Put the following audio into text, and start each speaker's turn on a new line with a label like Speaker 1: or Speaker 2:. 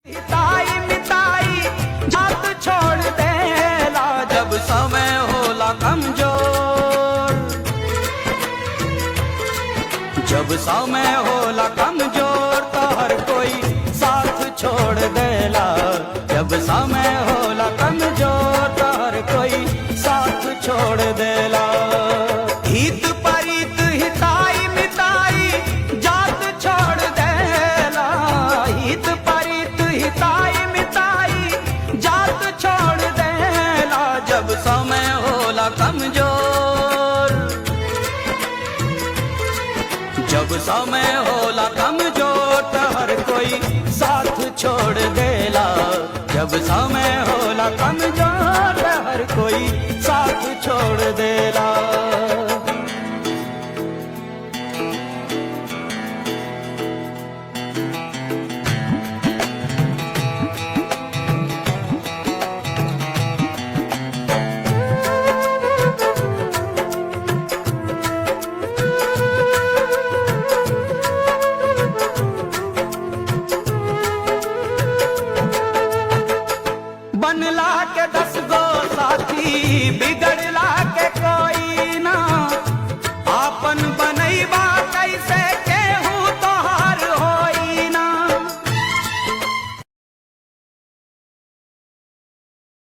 Speaker 1: हिताई मिताई जात छोड़ देला जब समय होला कमजोर, जब समय होला कमजोर तो हर कोई साथ छोड़ देला, जब समय होला कमजोर तो हर कोई साथ छोड़ देला। हित परित हिताई मिताई जात छोड़ देला, हित परित हिताई मिताई जात छोड़ देला जब समय होला कमजोर, जब समय होला कमजोर तो हर कोई साथ छोड़ देला, जब समय होला कमजोर तो हर कोई साथ छोड़ देला। बनला के 10 गो साथी बिगड़